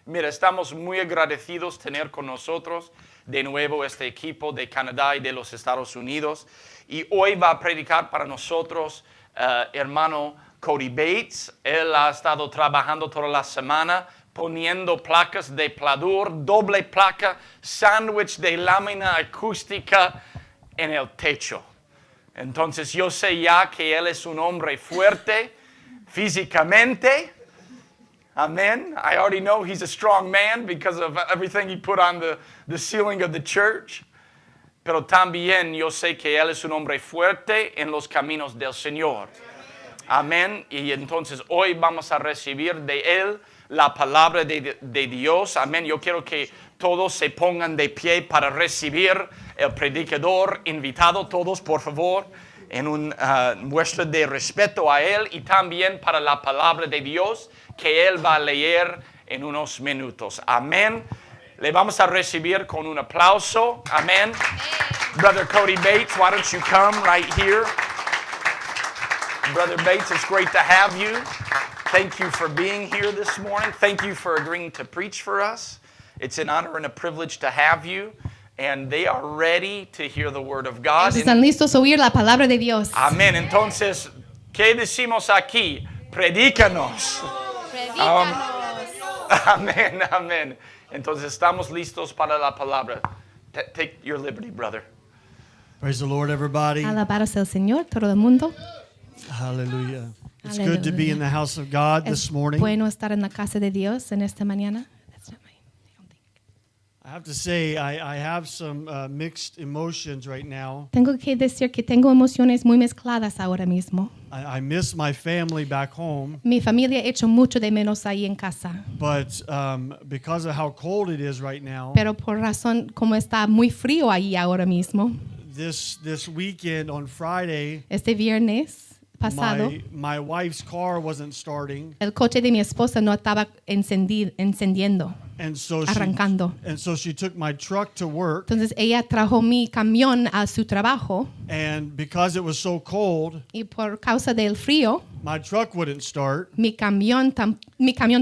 Mira, estamos muy agradecidos tener con nosotros de nuevo este equipo de Canadá y de los Estados Unidos. Y hoy va a predicar para nosotros hermano Cody Bates. Él ha estado trabajando toda la semana poniendo placas de pladur, doble placa, sándwich de lámina acústica en el techo. Entonces yo sé ya que él es un hombre fuerte físicamente. Amen. I already know he's a strong man because of everything he put on the ceiling of the church. Pero también yo sé que él es un hombre fuerte en los caminos del Señor. Amén. Y entonces hoy vamos a recibir de él la palabra de Dios. Amén. Yo quiero que todos se pongan de pie para recibir el predicador invitado. Todos, por favor, en un muestra de respeto a él y también para la palabra de Dios que él va a leer en unos minutos. Amén. Le vamos a recibir con un aplauso. Amén. Brother Cody Bates, why don't you come right here? Brother Bates, it's great to have you. Thank you for being here this morning. Thank you for agreeing to preach for us. It's an honor and a privilege to have you. And they are ready to hear the word of God. Están listos a oír la palabra de Dios. Amén. Entonces, ¿qué decimos aquí? Predícanos. Amén, amén. Entonces estamos listos para la palabra. Take your liberty, brother. Praise the Lord, everybody. Alabaros el Señor, todo el mundo. Hallelujah. It's good to be in the house of God this morning. Bueno estar en la casa de Dios en esta mañana. I have to say, I have some mixed emotions right now. Tengo que decir que tengo emociones muy mezcladas ahora mismo. I miss my family back home. Mi familia ha hecho mucho de menos ahí en casa. But because of how cold it is right now, Pero por razón como está muy frío ahí ahora mismo. this weekend on Friday, Este viernes pasado, my wife's car wasn't starting. el coche de mi esposa no estaba encendiendo. And so Arrancando. she took my truck to work. Entonces ella trajo mi camión a su trabajo And because it was so cold, y por causa del frío, my truck wouldn't start. mi camión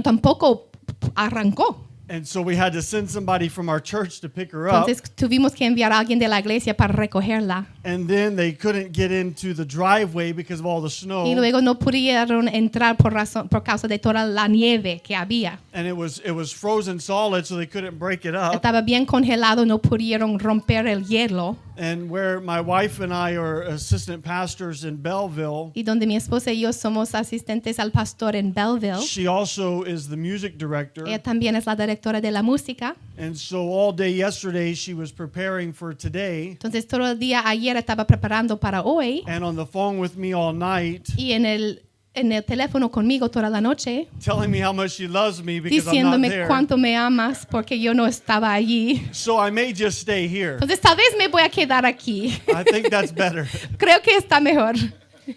tampoco arrancó. And so we had to send somebody from our church to pick her up. Entonces tuvimos que enviar a alguien de la iglesia para recogerla. And then they couldn't get into the driveway because of all the snow. Y luego no pudieron entrar por causa de toda la nieve que había. And it was frozen solid, so they couldn't break it up. Estaba bien congelado, no pudieron romper el hielo. And where my wife and I are assistant pastors in Belleville, Y donde mi esposa y yo somos asistentes al pastor en Belleville. she also is the music director. Ella también es la directora de la música. And so all day yesterday she was preparing for today. Entonces todo el día ayer estaba preparando para hoy. And on the phone with me all night, Y en el teléfono conmigo toda la noche, telling me how much she loves me because I'm not diciéndome there. cuánto me amas porque yo no estaba allí. So I may just stay here. Entonces tal vez me voy a quedar aquí. I think that's better. Creo que está mejor.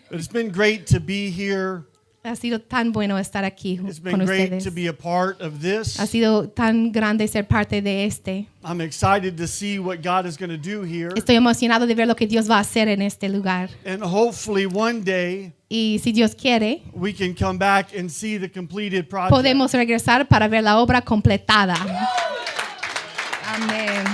But it's been great to be here. Ha sido tan bueno estar aquí It's con been great ustedes. to be a part of this. Ha sido tan grande ser parte de este. I'm excited to see what God is going to do here. Estoy emocionado de ver lo que Dios va a hacer en este lugar. And hopefully one day Y si Dios quiere, we can come back and see the completed project. podemos regresar para ver la obra completada. Amén.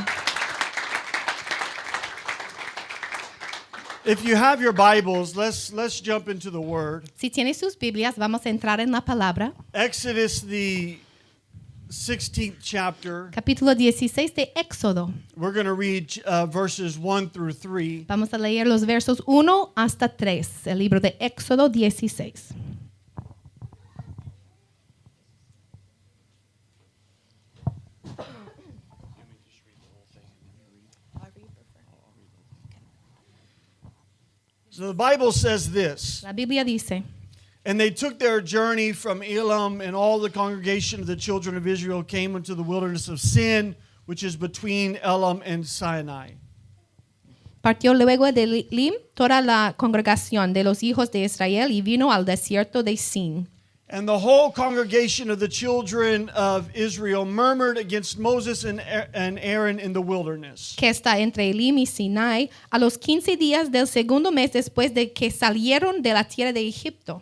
If you have your Bibles, let's jump into the Word. Si tiene sus Biblias, vamos a entrar en la palabra. Exodus, the 16th chapter. Capítulo 16 de Éxodo. We're going to read verses 1 through 3. Vamos a leer los versos 1 hasta 3, el libro de Éxodo 16. So the Bible says this. La Biblia dice, And they took their journey from Elim, and all the congregation of the children of Israel came into the wilderness of Sin, which is between Elim and Sinai. partió luego de Elim toda la congregación de los hijos de Israel y vino al desierto de Sin. And the whole congregation of the children of Israel murmured against Moses and Aaron in the wilderness. Que está entre Elim y Sinai, a los 15 días del segundo mes después de que salieron de la tierra de Egipto.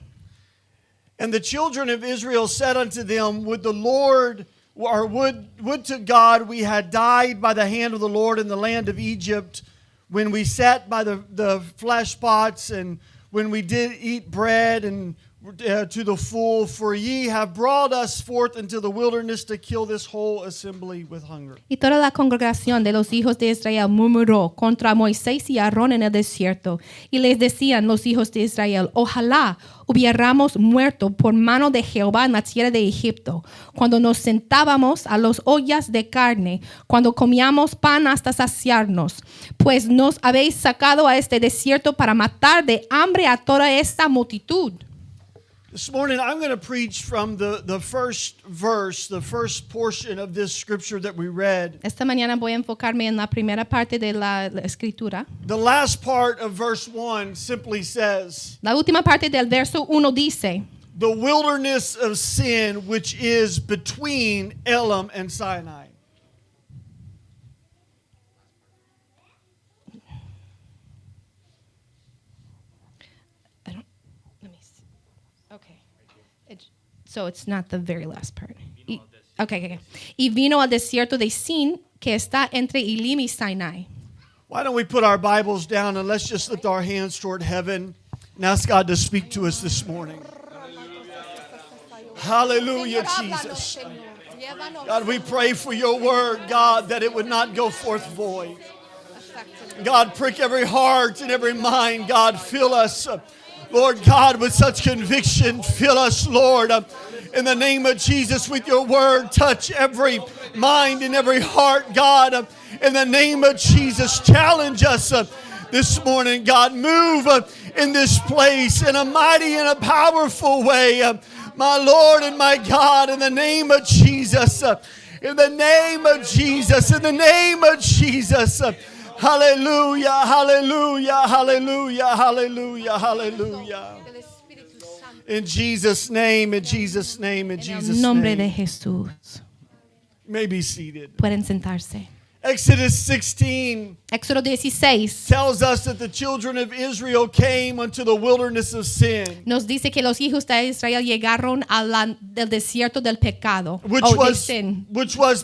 And the children of Israel said unto them, Would the Lord or would to God we had died by the hand of the Lord in the land of Egypt, when we sat by the flesh pots, and when we did eat bread and to the full, for ye have brought us forth into the wilderness to kill this whole assembly with hunger. Y toda la congregación de los hijos de Israel murmuró contra Moisés y Aarón en el desierto. Y les decían los hijos de Israel: ojalá hubiéramos muerto por mano de Jehová en la tierra de Egipto, cuando nos sentábamos a las ollas de carne, cuando comíamos pan hasta saciarnos. Pues nos habéis sacado a este desierto para matar de hambre a toda esta multitud. This morning I'm going to preach from the first verse, the first portion of this scripture that we read. Esta mañana voy a enfocarme en la primera parte de la escritura. The last part of verse 1 simply says, La última parte del verso 1 dice: the wilderness of sin which is between Elam and Sinai. So it's not the very last part. Okay. Y vino al desierto de Sin, que está entre Elim y Sinai. Why don't we put our Bibles down and let's just lift our hands toward heaven and ask God to speak to us this morning. Hallelujah, Jesus. God, we pray for your word, God, that it would not go forth void. God, prick every heart and every mind. God, fill us, Lord God, with such conviction. Fill us, Lord, in the name of Jesus with your word. Touch every mind and every heart, God, in the name of Jesus. Challenge us this morning, God. Move in this place in a mighty and a powerful way, my Lord and my God, in the name of Jesus. In the name of Jesus. In the name of Jesus. Hallelujah, hallelujah, hallelujah, hallelujah, hallelujah. In Jesus' name, in Jesus' name, in Jesus' En nombre de name. Jesús. You may be seated. Pueden sentarse. Exodus 16 Éxodo 16 tells us that the children of Israel came unto the wilderness of sin, nos dice que los hijos de Israel llegaron del desierto del pecado, which o de was sin,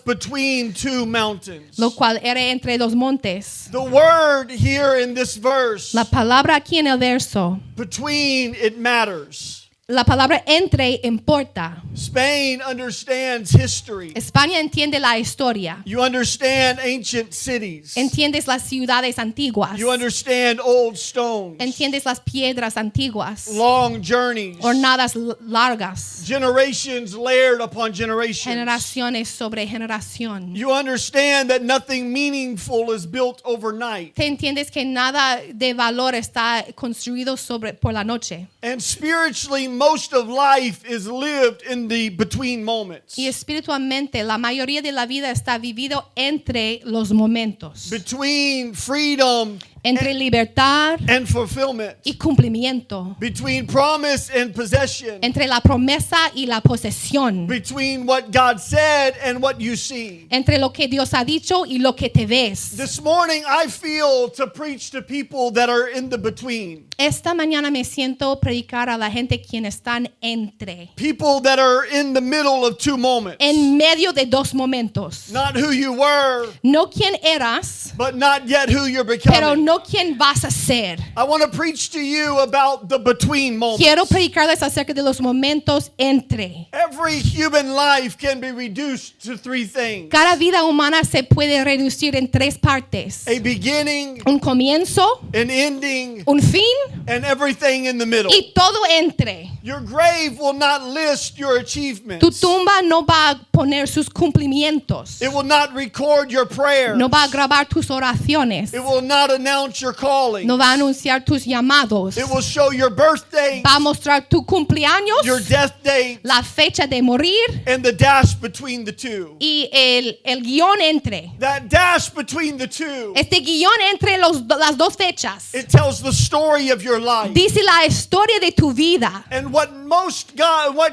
between two mountains. lo cual era entre los montes. The word here in this verse, La palabra aquí en el verso, between, it matters. la palabra entre importa. Spain understands history. España entiende la historia. You understand ancient cities. Entiendes las ciudades antiguas. You understand old stones. Entiendes las piedras antiguas. Long journeys. Jornadas largas. Generations layered upon generations. Generaciones sobre generación. You understand that nothing meaningful is built overnight. Te entiendes que nada de valor está construido por la noche. And spiritually, most of life is lived in the between moments. Y espiritualmente, la mayoría de la vida está vivido entre los momentos. Between freedom Entre libertad and fulfillment. y cumplimiento. Between promise and possession. Entre la promesa y la posesión. Between what God said and what you see. Entre lo que Dios ha dicho y lo que te ves. This morning I feel to preach to people that are in the between. Esta mañana me siento predicar a la gente quien están entre. People that are in the middle of two moments. En medio de dos momentos. Not who you were, No quién eras, but not yet who you're pero becoming. no quién vas a ser. I want to preach to you about the between moments. Quiero predicarles acerca de los momentos entre. Every human life can be reduced to three things. Cada vida humana se puede reducir en tres partes. A beginning, Un comienzo, an ending, un fin and everything in the middle. y todo entre. Your grave will not list your Tu achievements. tumba no va a poner sus cumplimientos. It will not record your prayers. No va a grabar tus oraciones. It will not announce your calling. No va a anunciar tus llamados. It will show your birth date, Va a mostrar tu cumpleaños, your death date, la fecha de morir and the dash between the two. y el guión entre. That dash between the two, Este guión entre las dos fechas it tells the story of your life. dice la historia de tu vida. And what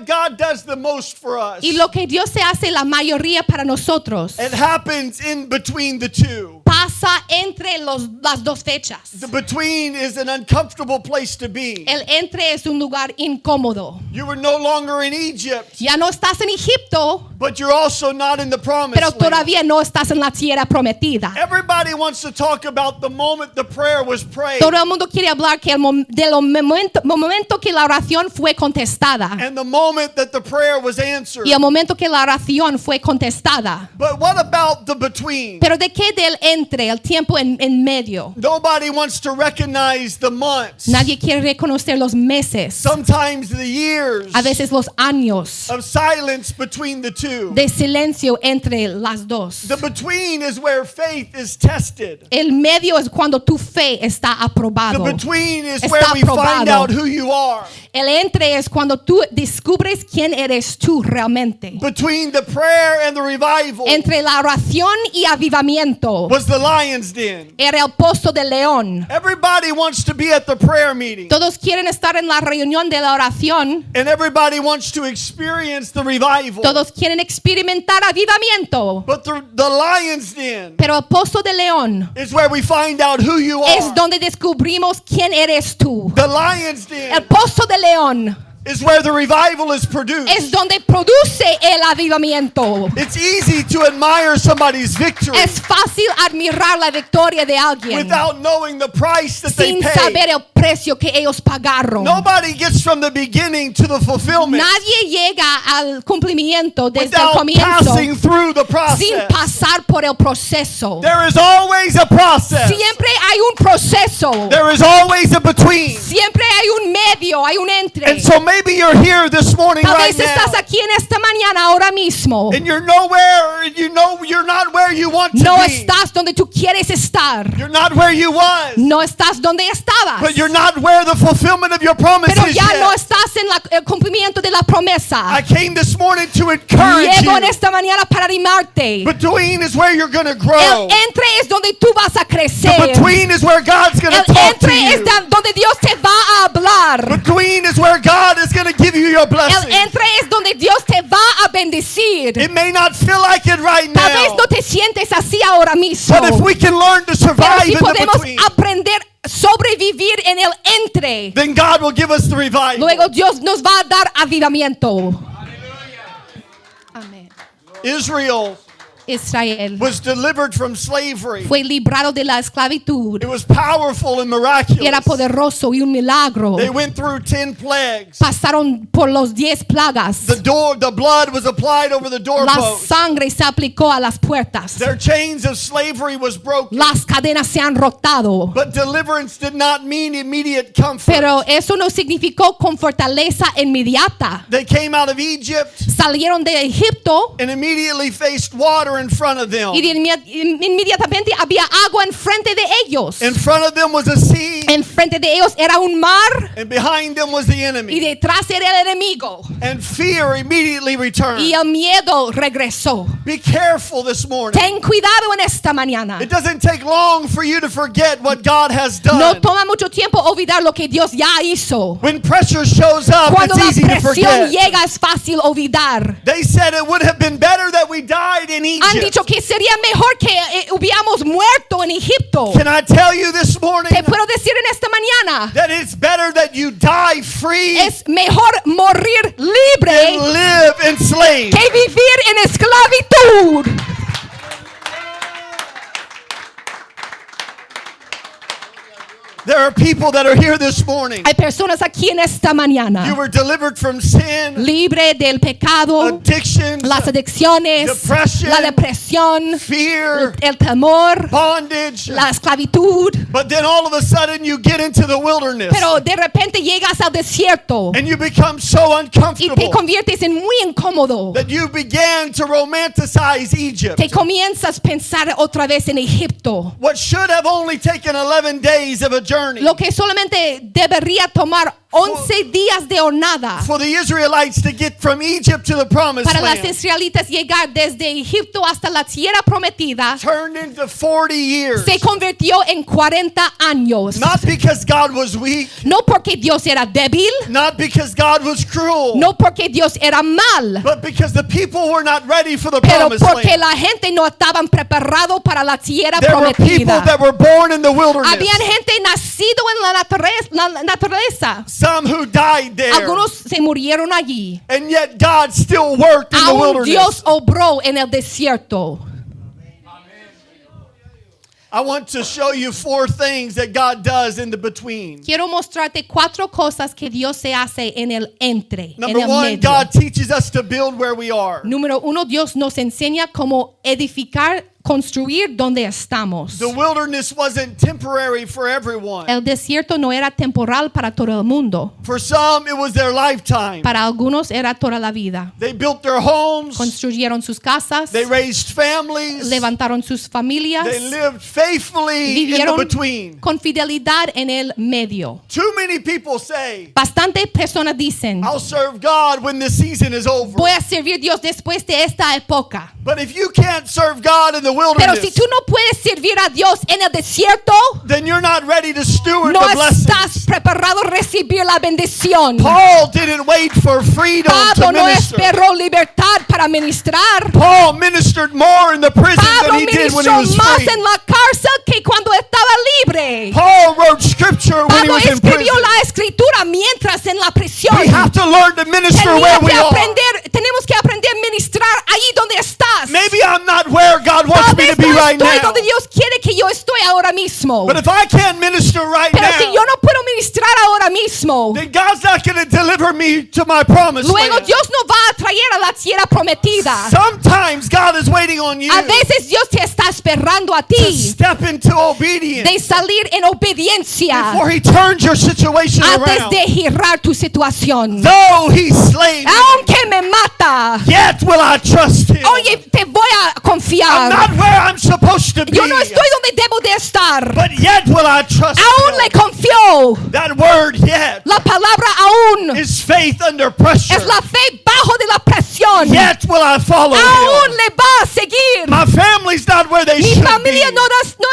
God does the most for us. Y lo que Dios se hace la mayoría para nosotros It happens in between the two. pasa entre las dos dos fechas. The between is an uncomfortable place to be. El entre es un lugar incómodo. You were no longer in Egypt, Ya no estás en Egipto, but you're also not in the promised pero land. todavía no estás en la tierra prometida. Everybody wants to talk about the moment the prayer was prayed Todo el mundo quiere hablar que del momento que la oración fue contestada and the moment that the prayer was answered. y el momento que la oración fue contestada. But what about the between? Pero de qué del entre, el tiempo en medio. Nobody wants to recognize the months, Nadie quiere reconocer los meses, sometimes the years a veces los años of silence between the two. de silencio entre las dos. The between is where faith is tested. El medio es cuando tu fe está The aprobado. between is Está where we find aprobado. out who you are. El entre es cuando tú descubres quién eres tú realmente. Between the prayer and the revival Entre la oración y avivamiento was the lion's den. era el pozo del león. Everybody wants to be at the prayer meeting, Todos quieren estar en la reunión de la oración. and everybody wants to experience the revival. Todos quieren experimentar avivamiento. But the lion's den Pero el pozo del león is where we find out who you es are. donde descubrimos quién eres tú. The lion's El den pozo del león is where the revival is produced. es donde produce el avivamiento. It's easy to admire somebody's victory Es fácil admirar la victoria de alguien without knowing the price that they sin paid. saber el precio que ellos pagaron. Nobody gets from the beginning to the fulfillment Nadie llega al cumplimiento desde el without comienzo passing through the sin process. pasar por el proceso. There is always a process. Siempre hay un proceso. There is always a between. Siempre hay un medio, hay un entre. And so maybe you're here this morning Tal right vez estás now, aquí en esta mañana ahora mismo. and you're nowhere, you know you're not where you want to No be. estás donde tú quieres estar. You're not where you was, No estás donde estabas. but you're not where the fulfillment of your promises Pero ya no yet. estás en el cumplimiento de la promesa. I came this morning to encourage Llego en you. esta mañana para animarte. Between is where you're going to El grow. entre es donde tú vas a The crecer. between is where God's going to El talk to entre es you. donde Dios te va a hablar. Between is where God is going to give you your El blessing. entre es donde Dios te va a bendecir. It may not feel like it right Tal vez now, no te sientes así ahora mismo. but if we can learn to Pero survive si in the podemos between, aprender a sobrevivir en el entre, then God will give us the revival. luego Dios nos va a dar avivamiento. Amén. Israel Israel was delivered from slavery. fue librado de la esclavitud. It was powerful and Y era miraculous. poderoso y un milagro. They went through 10 plagues. Pasaron por los 10 plagas. The blood was applied over the La doorpost. sangre se aplicó a las puertas. Their chains of slavery was broken. Las cadenas se han rotado. But deliverance did not mean immediate comfort. Pero eso no significó con fortaleza inmediata. They came out of Egypt Salieron de Egipto and immediately faced water in front of them. y inmediatamente había agua enfrente de ellos. In front of them was a sea, Enfrente de ellos era un mar and behind them was the y enemy. detrás era el enemigo. And fear immediately returned. Y el miedo regresó. Be careful this morning. Ten cuidado en esta mañana. It doesn't take long for you to forget what God has No done. toma mucho tiempo olvidar lo que Dios ya hizo. When pressure shows up, Cuando it's la easy to presión forget. llega es fácil olvidar. They said it would have been better that we died in Han Egypt. dicho que sería mejor que hubiéramos muerto en Egipto. Can I tell you this morning Te puedo decir en esta mañana, that it's better that you die free es mejor morir than libre live enslaved? que vivir en esclavitud. There are people that are here this morning. Hay personas aquí en esta mañana You were delivered from sin, libre del pecado, addictions, las adicciones, depression, la depresión, fear, el temor, bondage. la esclavitud. But then all of a sudden you get into the wilderness Pero de repente llegas al desierto and you become so y te uncomfortable conviertes en muy incómodo. that you began to romanticize Egypt. Te comienzas a pensar otra vez en Egipto. What should have only taken 11 days of a journey Lo que solamente debería tomar 11 días de jornada for the Israelites to get from Egypt to the promised para las land israelitas llegar desde Egipto hasta la tierra prometida turned into 40 years. se convirtió en 40 años. Not because God was weak, No porque Dios era débil, not because God was cruel, no porque Dios era mal, but because the people were not ready for the pero promised porque land. la gente no estaban preparados para la tierra There were people prometida. that were born in the wilderness. Habían gente nacido en la naturaleza. Some who died there. Algunos se murieron allí. And yet God still worked in the Aún wilderness. Dios obró en el desierto. I want to show you 4 things that God does in the between. Quiero mostrarte 4 cosas que Dios se hace en el entre, en Number el 1, medio. God teaches us to build where we are. Número 1, Dios nos enseña cómo edificar, construir donde estamos. The wilderness wasn't temporary for everyone. El desierto no era temporal para todo el mundo. For some, it was their lifetime. Para algunos era toda la vida. They built their homes. Construyeron sus casas, They raised families. levantaron sus familias, They lived faithfully in the vivieron between. con fidelidad en el medio. Too many people say, Bastantes personas dicen, I'll serve God when this season is over. voy a servir a Dios después de esta época. But if you can't serve God in the Pero wilderness, si tú no puedes servir a Dios en el desierto, then you're not ready to steward no the blessings. estás preparado a recibir la bendición. Paul didn't wait for freedom Pablo to no minister. esperó libertad para ministrar. Paul ministered more in the prison Pablo than he did when he ministró was más free. en la cárcel que cuando estaba libre. Paul wrote scripture when he Pablo was in escribió prison. la escritura mientras en la prisión. We have to learn to minister where we are. Tenemos que aprender a ministrar allí donde estás. Maybe I'm not where God wants Tal me to vez be no right estoy now. donde Dios quiere que yo estoy ahora mismo. But if I can't minister right Pero si yo now, no puedo ministrar ahora mismo, then God's not going to deliver me to my promised luego land. Dios no va a traer a la tierra prometida. Sometimes God is waiting on you A veces Dios te está esperando a to ti step into obedience de salir en obediencia before He turns your situation antes around. de girar tu situación. Though He slay me, Aunque me mata, yet will I trust Him. oye, te voy a I'm confiar. not where I'm supposed to be, Yo no estoy donde debo de estar. but yet will I trust Aún le Him. confío. That word yet La palabra aún is faith under pressure. es la fe bajo de la presión. Yet will I follow Aún Him. le va a seguir. My family's not where they Mi should familia be. no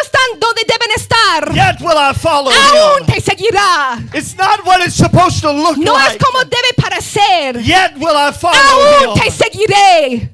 están donde deben estar. Yet will I follow Aún Him. te seguirá. It's not what it's supposed to look No es like. como debe parecer. Yet will I follow Aún te Him. seguiré.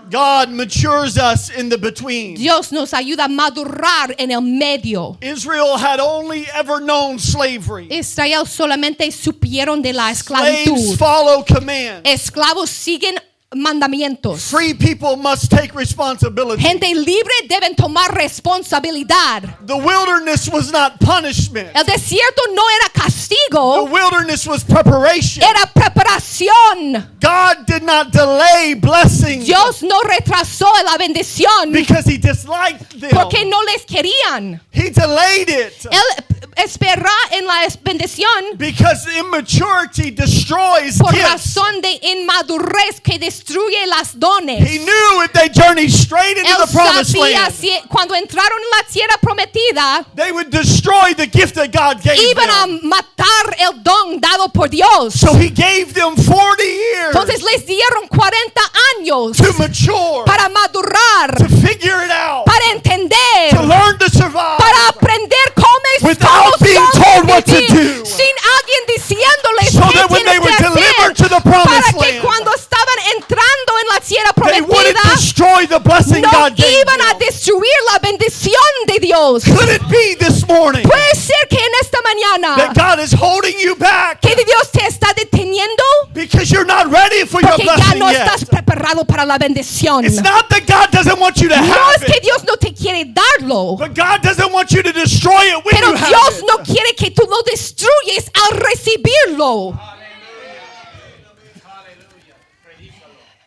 God matures us in the between. Dios nos ayuda a madurar en el medio. Israel had only ever known slavery. Israel solamente supieron de la Slaves esclavitud. follow command. Esclavos siguen mandamientos. Free people must take responsibility. Gente libre deben tomar responsabilidad. The wilderness was not punishment. El desierto no era The castigo, wilderness was preparation. era preparación. God did not delay blessings Dios no retrasó la bendición because He disliked them. porque no les querían. He delayed it Él espera en la bendición because immaturity destroys por gifts. razón de inmadurez que destruye las dones. He knew if they journeyed straight into Él the promised sabía land, si cuando entraron en la tierra prometida they would destroy the gift that God gave iban a them. matar el don dado por Dios. So He gave them 40 years Entonces les dieron 40 años to mature, para madurar, to figure it out, para entender, to learn to survive. para aprender cómo Without being told what to vivir, do. sin alguien diciéndoles So qué that when they tienen were que delivered hacer, to the promised para que land, cuando estaban entrando en la tierra they wouldn't prometida destroy the blessing no God gave iban a them. destruir la bendición de Dios. Could it be this morning Puede ser que en esta mañana that God is holding you back que Dios te está deteniendo because you're not ready for your porque ya blessing no yet? estás preparado para la bendición. It's not that God doesn't want you to No have es que it, Dios no te quiere darlo, but God doesn't want you to destroy it when pero you have Dios it. no quiere que tú lo destruyes al recibirlo.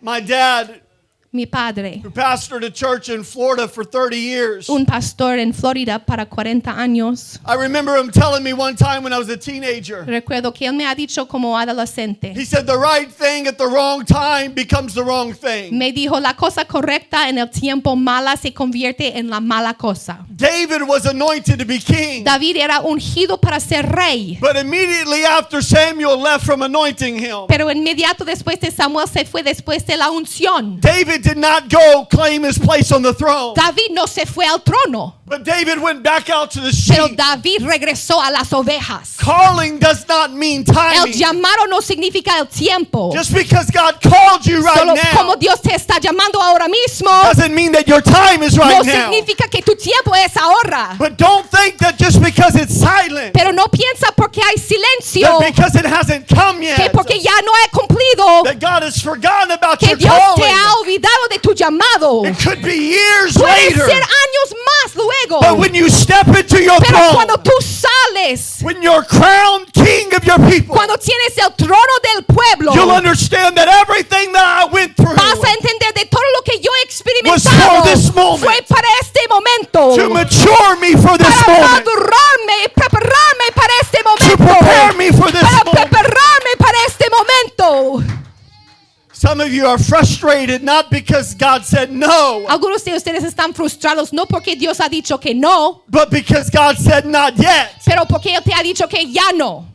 My dad Mi padre, who pastored a church in Florida for 30 years. un pastor en Florida para 40 años. I remember him telling me one time when I was a teenager. Recuerdo que él me ha dicho como adolescente. He said the right thing at the wrong time becomes the wrong thing. Me dijo, la cosa correcta en el tiempo mala se convierte en la mala cosa. David was anointed to be king. David era ungido para ser rey. But immediately after Samuel left from anointing him, Pero inmediato después de Samuel se fue después de la unción. David did not go claim his place on the throne. David no se fue al trono, But David went back out to the pero sheep. David regresó a las ovejas. Calling does not mean El timing. llamado no significa el tiempo. Just because God called you right Solo now como Dios te está llamando ahora mismo, doesn't mean that your time is no right now. significa que tu tiempo es ahora. But don't think that just because it's silent, Pero no piensa porque hay silencio, that because it hasn't come que yet, porque ya no he cumplido, that God has forgotten about que your Dios te ha calling. olvidado de tu llamado. It could be years Puede later. ser años más luego. But when you step into your Pero cuando throne, tú sales, when you're crowned king of your people, cuando tienes el trono del pueblo, you'll understand that everything that I went through vas a entender de todo lo que yo he was experimentado for this moment, fue para este momento, to mature me for this para moment, madurarme y prepararme para este to momento, prepare me for this para moment. prepararme para este momento. Some of you are frustrated not because God said no, Algunos de ustedes están frustrados no porque Dios ha dicho que no, but because God said not yet. pero porque Él te ha dicho que ya no.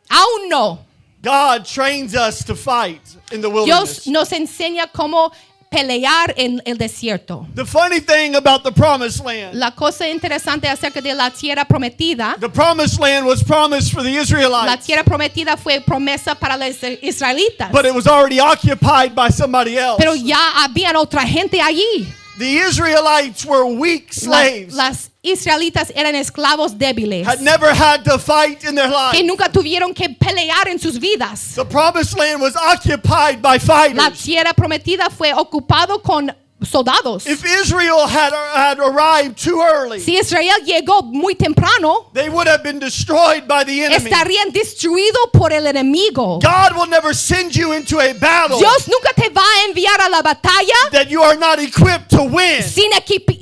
Aún no. God trains us to fight in the Dios wilderness. nos enseña cómo pelear en el desierto. The funny thing about the promised land, La cosa interesante acerca de la tierra prometida, the promised land was promised for the la Israelites, tierra prometida fue promesa para los israelitas, but it was already occupied by somebody else. pero ya habían otra gente allí. The Israelites were weak slaves, Las israelitas eran esclavos débiles had never had to fight in their que lives. nunca tuvieron que pelear en sus vidas. The promised land was occupied by La fighters. tierra prometida fue ocupado con soldados. If Israel had arrived too early, Si Israel llegó muy temprano, they would have been destroyed by the enemy. estarían destruidos por el enemigo. God will never send you into a battle Dios nunca te va a enviar a la batalla that you are not equipped to win. sin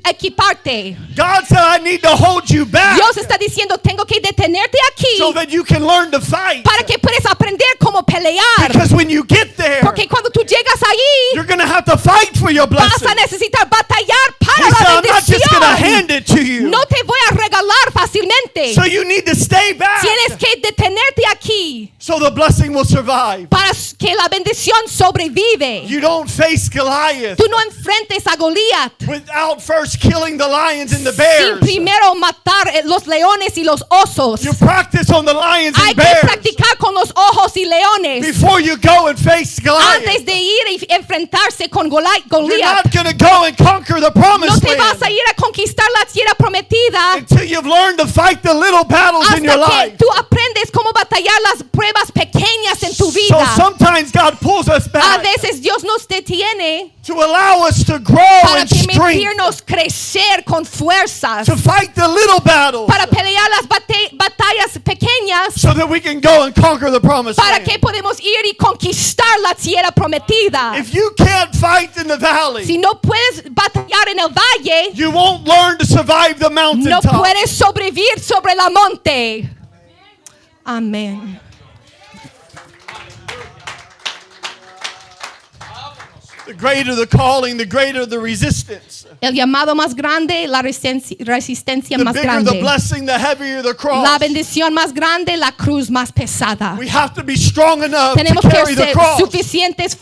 equiparte. God said, I need to hold you back Dios está diciendo, tengo que detenerte aquí so that you can learn to fight. para que puedas aprender cómo pelear. Because when you get there, Porque cuando tú llegas allí, you're going to have to fight for your vas blessing. a necesitar batallar para He said, la I'm not just going to hand bendición. it to you. No te voy a regalar fácilmente. So you need to stay back Tienes que detenerte aquí so the blessing will survive. para que la bendición sobrevive. You don't face Goliath Tú no enfrentes a Goliat without first killing the lions and the sin bears. primero matar los leones y los osos. You practice on the lions Hay and que bears practicar con los ojos y leones before you go and face antes Goliath. de ir y enfrentarse con You're Goliat. not going to go and conquer the No promised te vas a land ir a conquistar la tierra prometida until you've learned to fight the little battles in your hasta que life. tú aprendes cómo batallar las pruebas pequeñas en tu So vida. sometimes God pulls us A back veces Dios nos detiene to allow us to grow para in strength, permitirnos crecer con fuerzas, to fight the little battles para pelear las batallas pequeñas, so that we can go and conquer the promised para land. que podemos ir y conquistar la tierra prometida. If you can't fight in the valley, Si no puedes batallar en el valle, you won't learn to survive the no mountaintop. puedes sobrevivir sobre la monte. Amén. The greater the calling, the greater the resistance. El llamado más grande, la resistencia The más bigger the grande. blessing, the heavier the cross. La bendición más grande, la cruz más pesada. We have to be strong enough Tenemos to que carry the ser cross. suficientes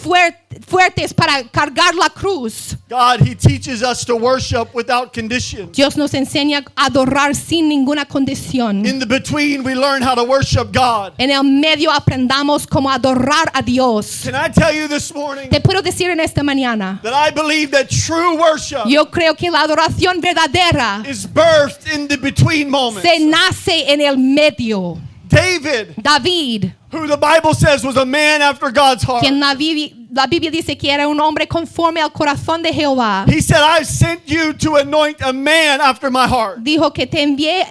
fuertes para cargar la cruz. God, He teaches us to worship without conditions. Dios nos enseña a adorar sin ninguna condición. In the between, we learn how to worship God. En el medio aprendamos cómo adorar a Dios. Can I tell you this morning Te puedo decir en esta mañana, that I believe that true worship yo creo que la adoración verdadera is birthed in the between moments. se nace en el medio. David, who the Bible says was a man after God's heart. quien la Biblia dice que era un hombre conforme al corazón de Jehová, He said, I've sent you to anoint a man after my heart. dijo que te envié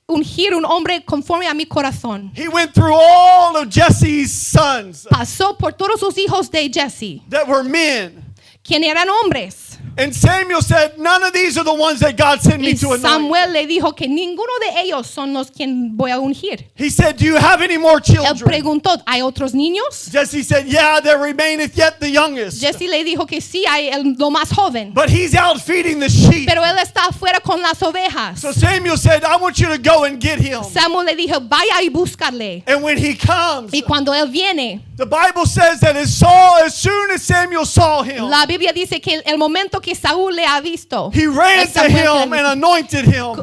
ungir un hombre conforme a mi corazón. He went through all of Jesse's sons Pasó por todos los hijos de Jesse, that were men. quien eran hombres. And Samuel said, none of these are the ones that God sent me Y to anoint. Samuel le dijo que ninguno de ellos son los quien voy a ungir. He said, do you have any more Él children? preguntó, ¿hay otros niños? Jesse said, yeah, there remaineth yet the youngest. Jesse le dijo que sí, hay lo más joven. But he's out feeding the sheep. Pero él está afuera con las ovejas. So Samuel said, I want you to go and get him. Samuel le dijo, vaya y búscale. And when he comes, Y cuando él viene, the Bible says that as soon as Samuel saw him, la Biblia dice que el momento que Saúl le ha visto, he ran to him and anointed him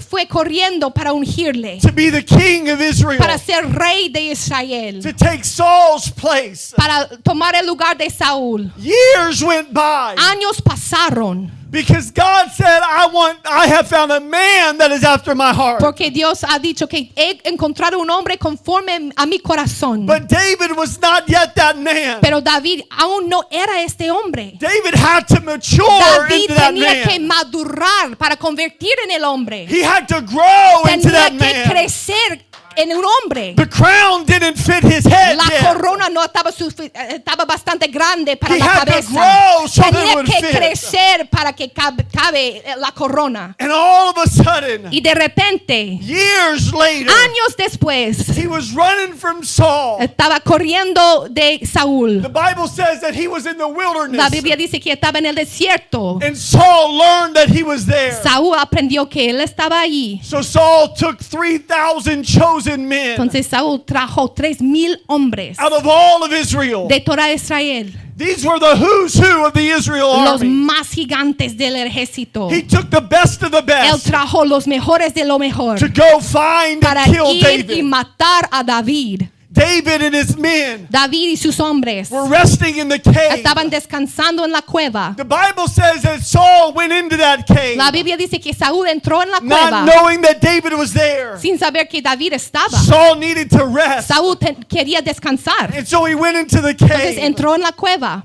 fue corriendo para ungirle, to be the king of Israel, para ser rey de Israel, to take Saul's place. para tomar el lugar de Saúl. Years went by Años pasaron because God said, I have found a man that is after my heart. porque Dios ha dicho que he encontrado un hombre conforme a mi corazón. But David was not yet that man. Pero David aún no era este hombre. David had to mature David into that tenía que man. madurar para convertir en el hombre. He had to grow into Tenía that que man. crecer en un hombre. The crown didn't fit his head La yet. corona no estaba bastante grande para He la had to cabeza. grow so that it Tenía would que fit. crecer para que cabe la corona. And all of a sudden, Y de repente, years later, años después, he was running from Saul. estaba corriendo de Saúl. The Bible says that he was in the wilderness. La Biblia dice que estaba en el desierto. And Saul learned that he was there. Saúl aprendió que él estaba allí. So Saul took 3,000 chosen men Entonces Saúl trajo 3,000 hombres out of all of Israel. de toda Israel, These were the who's who of the Israel los army. más gigantes del ejército. He took the best of the Él best trajo los mejores de lo mejor to go find para and kill ir y David. matar a David. David and his men David y sus hombres were resting in the cave. estaban descansando en la cueva. The Bible says that Saul went into that cave, La Biblia dice que Saúl entró en la not cueva knowing that David was there. sin saber que David estaba. Saul needed to rest, Saúl quería descansar. and so he went into the Entonces cave. entró en la cueva.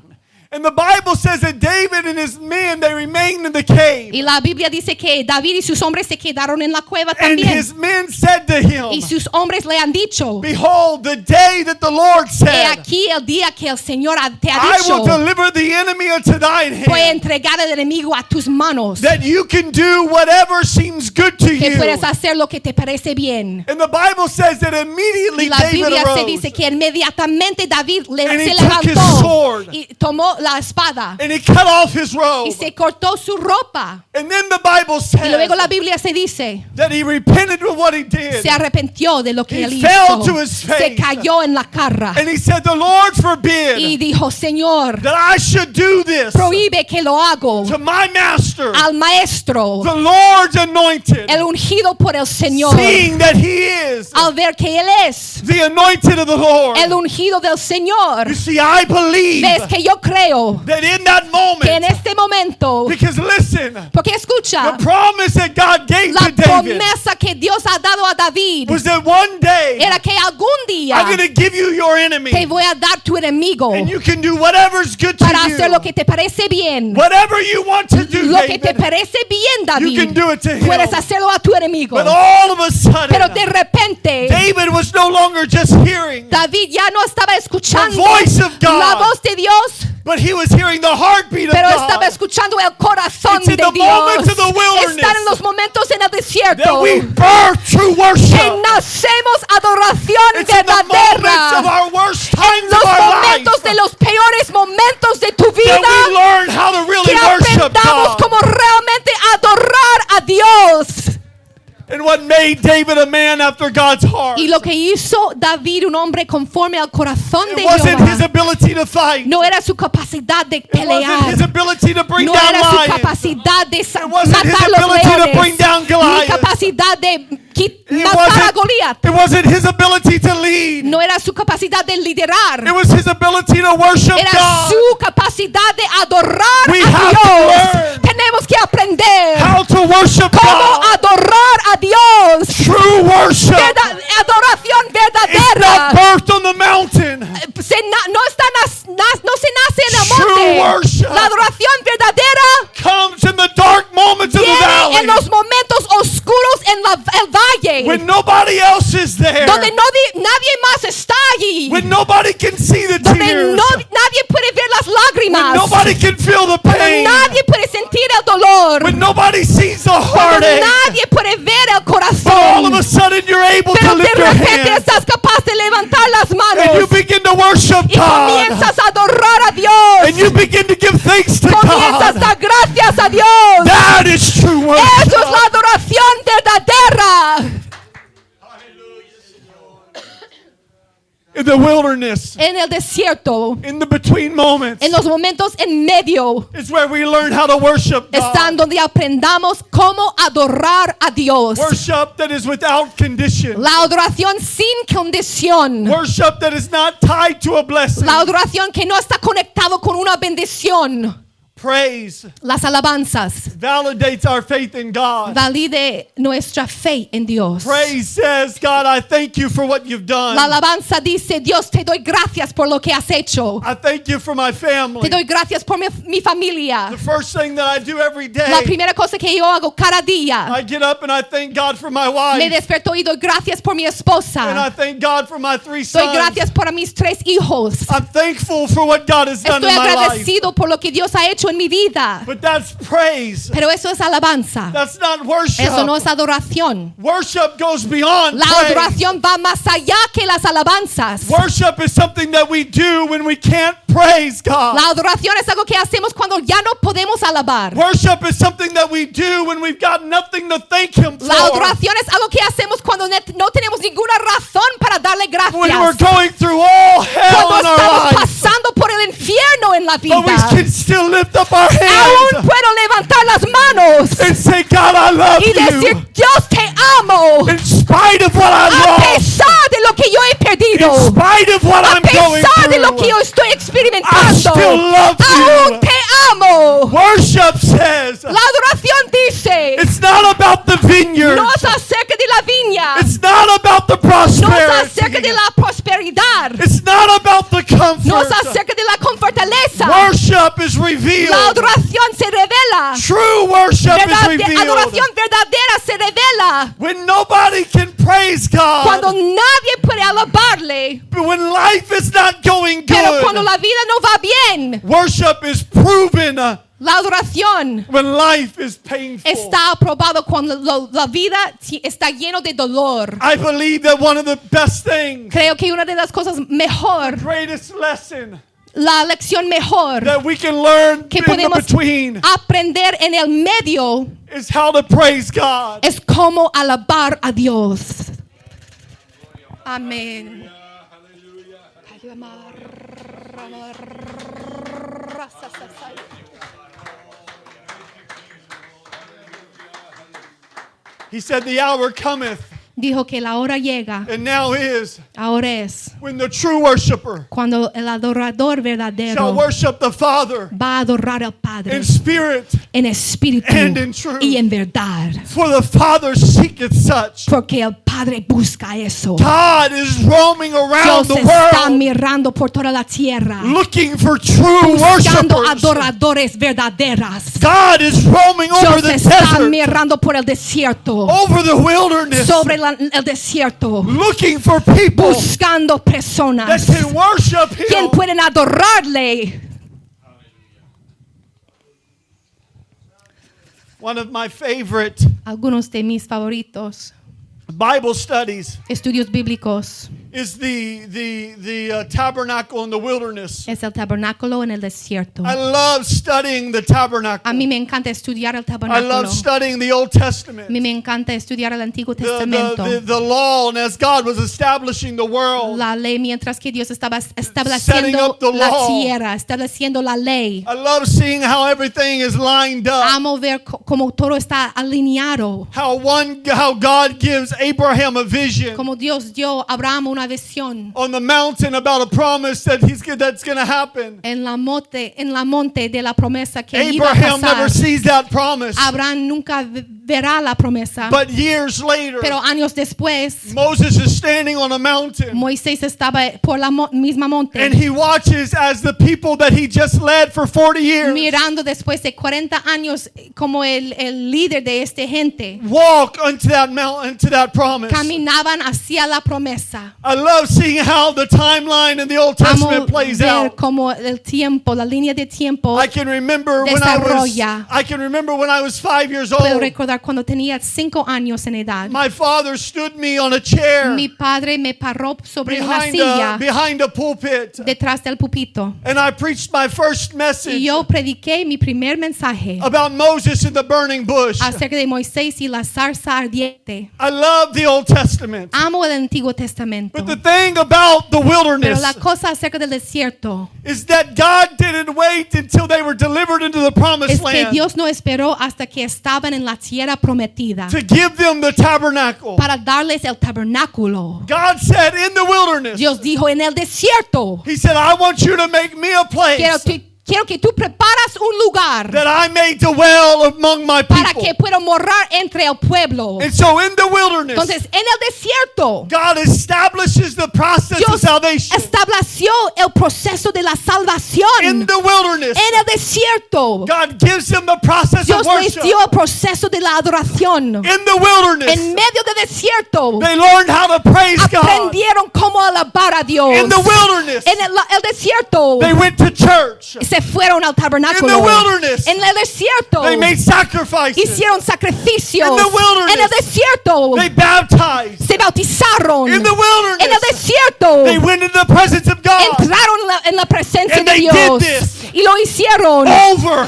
And the Bible says that David and his men, they remained in the cave. Y la Biblia dice que David y sus hombres se quedaron en la cueva And también. his men said to him, Y sus hombres le han dicho, behold, the day that the Lord he said, aquí el día que el Señor te ha I will dicho, deliver the enemy into thine voy a hand, entregar al enemigo a tus manos, that you can do whatever seems good to que you. puedes hacer lo que te parece bien. And the Bible says that immediately Y la David Biblia se arose. dice que inmediatamente David And he se took his levantó sword. y tomó la espada And he cut off his robe. y se cortó su ropa. And then the Bible Y luego says la Biblia se dice, that he repented of what he did. se arrepintió de lo que He él fell hizo. to his Se face. cayó en la cara And he said, the Lord forbid y dijo, Señor, that I should do this prohíbe que lo hago to my master, al maestro, the Lord's anointed, el ungido por el Señor, seeing that he is al ver que él es the anointed of the Lord. el ungido del Señor. You see, I believe Ves que yo creo that in that que en moment, este momento, because listen, porque escucha, the promise that God gave la to David promesa que Dios ha dado a David was that one day era que algún día I'm going to give you your enemy, te voy a dar tu enemigo and you can do whatever's good to para hacer lo que you. te parece bien. Whatever you want to do, Lo que te David, parece bien, you David, can do it to him. puedes hacerlo a tu enemigo. But all of a Pero de sudden, repente, David was no longer just hearing, David ya no estaba escuchando The voice of God. la voz de Dios, but he was hearing the heartbeat of pero God. estaba escuchando el corazón It's in de the Dios. moments of the wilderness Están en los momentos en el That desierto we birth true que worship. nacemos adoración It's in the moments of verdadera. our worst En times of los our momentos life de los peores momentos de tu that we vida, learn how to really que worship aprendamos God. como realmente adorar a Dios. And what made David a man after God's heart? Y lo que hizo David, un hombre conforme al corazón It de wasn't his Jehová, ability to fight. no era su capacidad de It wasn't pelear, his ability to bring no down era su lions. capacidad de It wasn't his matar los ability to leones, bring down ni Goliath. capacidad de It matar a Goliat. wasn't his ability to lead. No era su capacidad de liderar, It was his ability to worship era God. su capacidad de adorar We a have to Dios. learn Tenemos que aprender How to worship cómo God. adorar a Dios. True worship Adoración is verdadera. not birthed on the mountain. No se nace en el True monte. worship La adoración verdadera Comes in the dark moments of the viene valley. en los momentos oscuros en el valle, When nobody else is there. donde nadie más está allí, When nobody can see the donde tears. nadie puede ver las lágrimas. nobody can feel the Cuando pain. nadie puede sentir el dolor. When nobody sees the Cuando heartache. nadie puede ver el But all of corazón. a sudden you're able to Pero de lift your repente hands. estás capaz de levantar las And manos. you begin to worship Y God. comienzas a adorar a Dios. And you begin to give thanks to Comienzas a God. dar gracias a Dios. That is true Eso es worship. la adoración verdadera. In the wilderness, En el desierto, in the between moments, en los momentos en medio, is where we learn how to worship están God. donde aprendamos cómo adorar a Dios. Worship that is without condition. La adoración sin condición. Worship that is not tied to a blessing. La adoración que no está conectado con una bendición. Praise Las alabanzas validates our faith in God. valide nuestra fe en Dios. Praise says, God, I thank you for what you've done. La alabanza dice, Dios, te doy gracias por lo que has hecho. I thank you for my Te family. doy gracias por mi familia. The first thing that I do every La day, primera cosa que yo hago cada día, I get up and I thank God for my me wife. desperto y doy gracias por mi And I esposa. thank God for my 3 Doy sons. gracias por mis 3 hijos. I'm thankful for what God has done Estoy in my life. agradecido por lo que Dios ha hecho en mi vida. But that's praise. Pero eso es alabanza. That's not worship. Eso no es adoración. Worship goes beyond La praise. adoración va más allá que las alabanzas. Worship is something that we do when we can't praise God. La adoración es algo que hacemos cuando ya no podemos alabar. Worship is something that we do when we've got nothing to thank Him La for. adoración es algo que hacemos cuando no tenemos ninguna razón para darle When we're gracias. going through all hell Cuando in our estamos lives. pasando por el infierno en la But we vida. can still lift up our Aún hands puedo levantar las manos and say, God, I love y decir, you. Dios te amo. In spite of what I A lost. pesar de lo que yo he perdido. In spite of what A I'm going pesar de lo que yo through. estoy I experimentando. still love Aún you. te amo. Worship says, La adoración dice, it's not about the vineyard. no es acerca de la viña. It's not about the No es acerca prosperity. de la prosperidad. It's not about the No es comfort. acerca de la fortaleza. Worship is revealed. La adoración se revela. True worship is revealed. Adoración verdadera se revela When nobody can praise cuando God. nadie puede alabarle. But when life is not going Pero cuando good. la vida no va bien, Worship is proven la adoración when life is painful. está aprobado cuando la vida está lleno de dolor. I believe that one of the best things, Creo que una de las cosas mejor, greatest lesson la lección mejor that we can learn que in the podemos between aprender en el medio is how to praise God. es cómo alabar a Dios. Amén. He said, the hour cometh, Dijo que la hora llega, and now is, ahora es, when the true worshiper cuando el adorador shall verdadero worship the Father va a adorar al Padre in spirit, en espíritu and in truth. y en verdad. for the Father seeketh such. Porque el Padre busca eso. God is roaming around Dios the está world mirando por toda la tierra, looking for true buscando worshipers. adoradores verdaderas. God is roaming over Dios the está desert, mirando por el desierto, over the wilderness, sobre el desierto, looking for people buscando that personas can worship quien Him. pueden adorarle. One of my favorite Algunos de mis favoritos Bible studies estudios bíblicos is the tabernacle in the wilderness. es el tabernáculo en el desierto. I love studying the A tabernacle. mí me encanta estudiar el I tabernáculo. love studying the Old A Testament. mí me encanta estudiar el Antiguo The Testamento. law, and as God was establishing the world. La ley, mientras que Dios estaba Setting estableciendo up the la law. tierra, estableciendo la ley. I love seeing how everything is lined up. Amo ver cómo todo está alineado. How God gives Abraham a vision Como Dios dio a Abraham una visión on the mountain about a promise that's going to happen. en la monte de la promesa que iba a Abraham pasar. never sees that promise. Abraham nunca verá la promesa. But years later, Pero años después, Moses is standing on a mountain Moisés estaba por la misma monte, and he watches as the people that he just led for 40 years mirando después de 40 años como el líder de esta gente, walk unto that mountain, into that promise. caminaban hacia la promesa. I love seeing how the timeline in the Old Amo Testament plays ver out. como el tiempo, la línea de tiempo. I can remember when desarrolla. I was 5 years Puedo old. recordar cuando tenía 5 años en edad. My father stood me on a chair Mi padre me paró sobre una behind silla a pulpit, detrás del pupito. and I preached my first Y message yo prediqué mi primer mensaje about Moses in the burning bush. acerca de Moisés y la zarza ardiente. I love the Old Testament. Amo el Antiguo Testamento. But the thing about the Pero wilderness la cosa acerca del desierto is that God didn't wait until they were delivered into the promised es que land Dios no esperó hasta que estaban en la tierra prometida to give them the tabernacle. para darles el tabernáculo. God said in the wilderness, Dios dijo en el desierto, He said, I want you to make me a place quiero que tú preparas un lugar that I may dwell among my para people. que pueda morar entre el pueblo. And so in the wilderness, Entonces, en el desierto, God establishes the process of Dios salvation. estableció el proceso de la salvación. In the wilderness, En el desierto, God gives them the process Dios of les worship. dio el proceso de la adoración. In the wilderness, En medio del desierto, they learned how to praise God. aprendieron cómo alabar a Dios. In the wilderness, En el desierto, they went to church. se fueron al In the tabernáculo. wilderness, En el desierto, they made sacrifices. hicieron sacrificios. In the wilderness, En el desierto, They baptized. se bautizaron. In the wilderness, En el desierto, they went into the presence of God entraron en la presencia And de they Dios. did this. Y lo hicieron over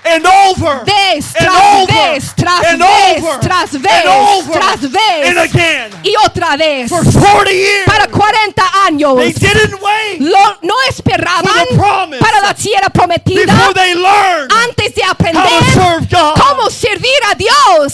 and over vez and tras over vez, tras and vez, over tras and vez, over tras and vez. again. Y otra vez. For 40 years, Para 40 años. they didn't wait No esperaban for the promise para la tierra prometida before they learned antes de how to aprender serve God. cómo servir a Dios.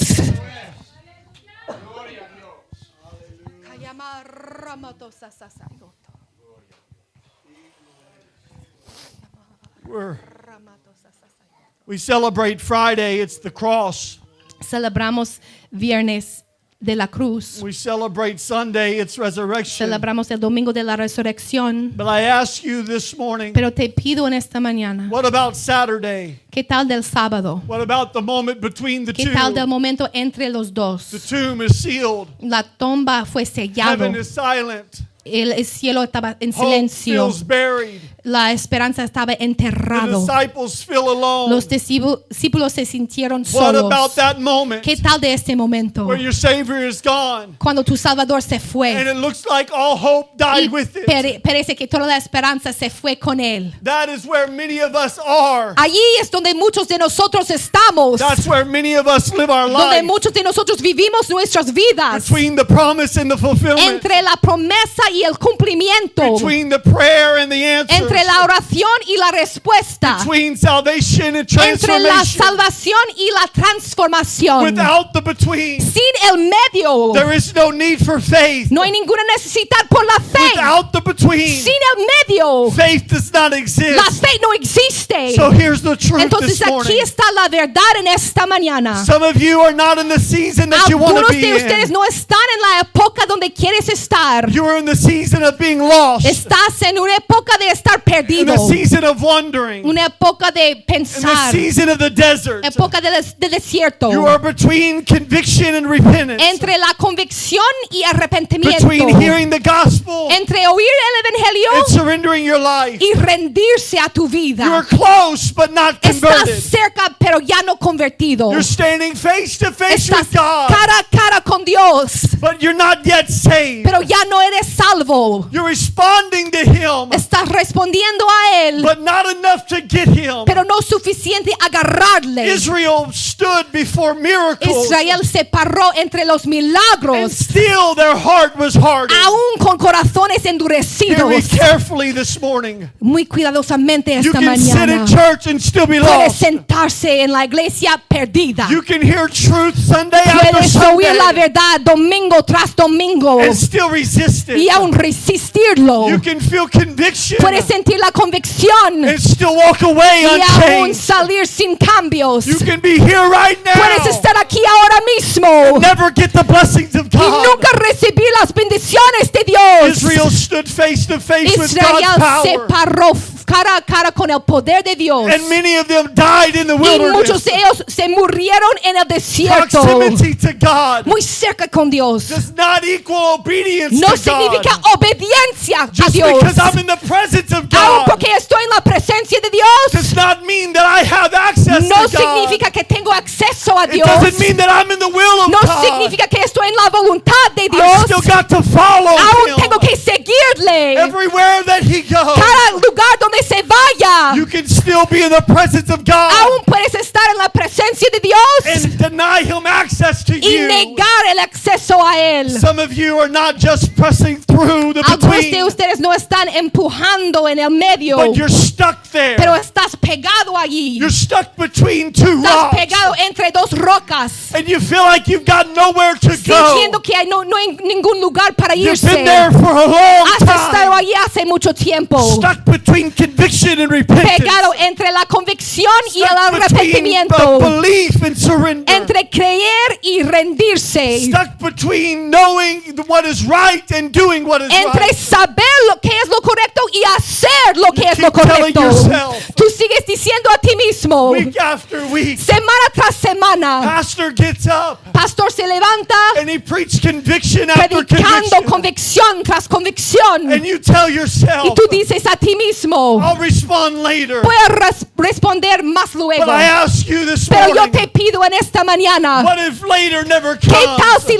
We celebrate Friday, it's the cross. Celebramos viernes de la cruz. We celebrate Sunday, it's resurrection. Celebramos el domingo de la resurrección. But I ask you this morning, Pero te pido en esta mañana, what about Saturday? ¿qué tal del sábado? What about the moment between the ¿Qué two? tal del momento entre los dos? The tomb is sealed. La tumba fue sellado. Heaven is silent. El cielo estaba en Hope silencio. feels buried. La esperanza estaba The enterrado. disciples feel alone. Los discípulos se sintieron What solos. about that moment ¿Qué tal de este momento? where your Savior is gone Cuando tu Salvador se and fue it looks like all hope y died with it? parece que toda la esperanza se fue con él. That is where many of us are. Allí es donde muchos de nosotros estamos. That's where many of us live our Donde life. muchos de nosotros vivimos nuestras vidas. Between the promise and the fulfillment. Entre la promesa y el cumplimiento. Between the prayer and the answer. Entre la oración y la respuesta. Between salvation and Entre la transformation. salvación y la transformación. Without the between, Sin el medio. there is no need for faith. No hay ninguna necesidad por la fe. Without the between, Sin el medio. faith does not exist. La fe no existe. So here's the truth Entonces this morning. aquí está la verdad en esta mañana. Some of you are not in the season that you want to Algunos be de ustedes in. no están en la época donde quieres estar. You are in the season of being lost. Estás en una época de estar In perdido. the season of wandering. Una época de In the pensar. season of the desert. Época de desierto. You are between conviction and repentance. Entre la convicción y arrepentimiento. Between hearing the gospel Entre oír el and evangelio surrendering your life. y rendirse a tu vida. You are close but not Estás converted. cerca pero ya no convertido. You're standing face to face Estás with God, cara a cara con Dios, but you're not yet saved. pero ya no eres salvo. You're responding to Him, Estás respondiendo a Él, but not enough to get Him. pero no suficiente agarrarle. Israel stood before miracles, Israel se paró entre los and milagros, still their heart was hardened. aún con corazones Hear me endurecidos. carefully this morning. Muy cuidadosamente You esta can sit mañana. in church and still be Puedes lost. sentarse en la iglesia perdida. You can hear truth Sunday after Puedes oír la Sunday, verdad domingo domingo tras domingo and still resist it. y aún resistirlo. You can feel conviction Puedes sentir la convicción and still walk away y aún unchanged. salir sin cambios. You can be here right Puedes now, estar aquí ahora mismo never get the blessings of y God. nunca recibir las bendiciones de Dios. Israel stood face to face with Israel God's se power, paró cara a cara con el poder de Dios. and many of them died in the Y muchos wilderness. de ellos se murieron en el desierto. Proximity to God Muy cerca con Dios. does not equal obedience No to significa God. obediencia a Just Dios. because I'm in the presence of Aun God porque estoy en la presencia de Dios, does not mean that I have access no to God. significa que tengo acceso a It Dios. doesn't mean that I'm in the will of No God. significa que estoy en la voluntad de I Dios. still got to follow Aún Him tengo que seguirle. everywhere that He goes. Cada lugar donde se vaya, You can still be in the presence of God aún puedes estar en la presencia de Dios and deny Him access to y you. negar el acceso a Él. Some of you are not just pressing through the Algunos de between, ustedes no están empujando en el medio, but you're stuck there. pero estás pegado allí. You're stuck between two Estás rocks, pegado entre dos rocas, and you feel like you've got nowhere to sintiendo go. que no hay ningún lugar para You've irse. been there for a long Has estado time, allí hace mucho tiempo, stuck between conviction and repentance, pegado entre la convicción y el stuck between arrepentimiento, belief and surrender, entre creer y rendirse, stuck between knowing what is right and doing what is entre right. saber lo que es lo correcto y hacer lo que You es lo keep telling correcto. yourself, Tú sigues diciendo a ti mismo, week after week, semana tras semana, pastor gets up pastor se levanta and he preached conviction after predicando conviction, convicción tras convicción, and you tell y yourself, tú dices a ti mismo, I'll respond later. voy a responder más luego. But I ask you this Pero yo morning, te pido en esta mañana, what if later never ¿qué tal comes? si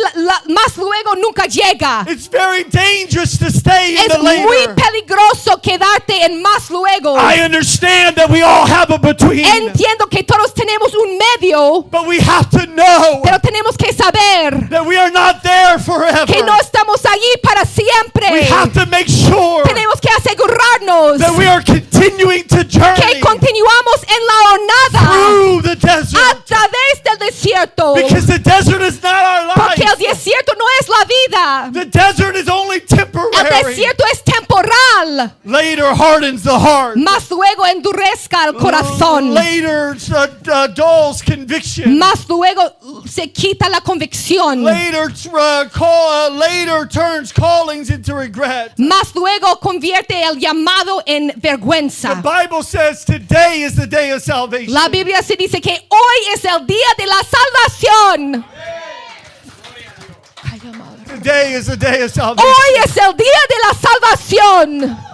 más luego nunca llega? It's very dangerous to stay in Es the muy later. peligroso quedarte en más luego. I understand that we all have a between, Entiendo que todos tenemos un medio, but we have to know pero tenemos que saber that we are not there forever. que no estamos allí para siempre. We have to make sure Tenemos que asegurarnos that we are continuing to journey que continuamos en la jornada through the a desert, través del desierto. because the desert is not our Porque el life. desierto no es la vida. The desert is only El temporary. desierto es temporal. Later hardens the heart. Más luego endurezca el corazón. Later dulls conviction. Más luego se quita la convicción. Later turns callings into regret. Más luego convierte el llamado en The vergüenza. Bible says today is the day of salvation. La Biblia se dice que hoy es el día de la salvación. Today is the day of salvation. Hoy es el día de la salvación.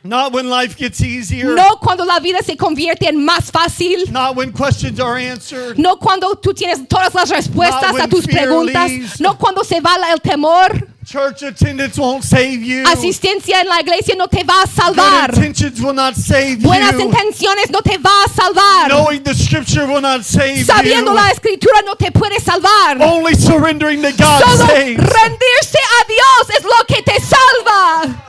Not when life gets easier. No cuando la vida se convierte en más fácil. Not when questions are answered. No cuando tú tienes todas las respuestas Not when a tus fear preguntas. leaves. No cuando se va el temor. Church attendance won't save you. Asistencia en la iglesia no te va a Good salvar. intentions will not save Buenas you. intenciones no te va a salvar. Knowing the scripture will not save Sabiendo you. la escritura no te puede salvar. Only surrendering to God Solo saves. rendirse a Dios es lo que te salva.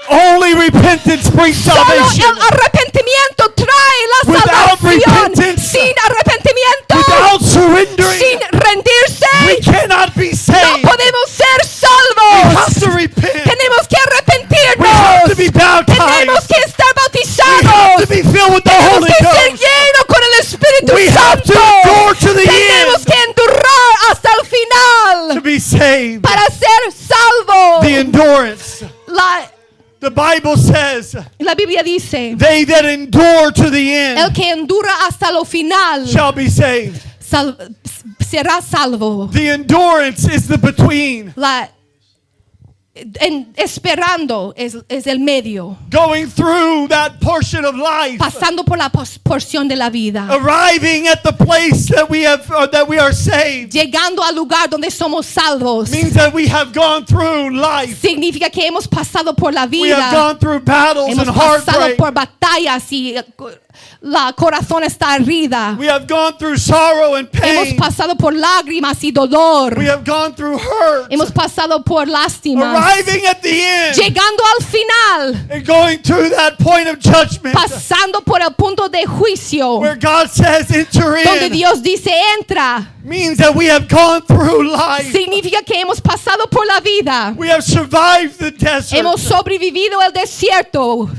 Only repentance brings Solo salvation. el arrepentimiento trae la Without salvación. repentance, Sin arrepentimiento, Without surrendering, sin rendirse, we cannot be no saved. podemos ser We have salvos. to repent. Tenemos que We have to arrepentirnos. be baptized. Tenemos que estar We have bautizados. to be filled with the Tenemos Holy que ser Ghost. llenos con el Espíritu We have to Santo. endure to the Tenemos end que endurar hasta el to final be saved. para ser salvo. The endurance. The Bible says, La Biblia dice, they that endure to the el end que endura hasta lo final shall be saved. será salvo. The endurance is the between. Esperando es el medio, Going through that portion of life. pasando por la porción de la vida, Arriving at the place that we are saved. llegando al lugar donde somos salvos. Means that we have gone through life. Significa que hemos pasado por la We have vida, gone through battles hemos and pasado heartbreak. por batallas y la corazón está herida. We have gone through sorrow and Hemos pain. pasado por lágrimas y dolor. We have gone through hurt. Hemos pasado por lástima. arriving at the end llegando al final, and going through that point of judgment pasando por el punto de juicio, where God says enter donde in, Dios dice entra, means that we have gone through life. significa que hemos pasado por la vida, We have survived the desert. hemos sobrevivido el desierto.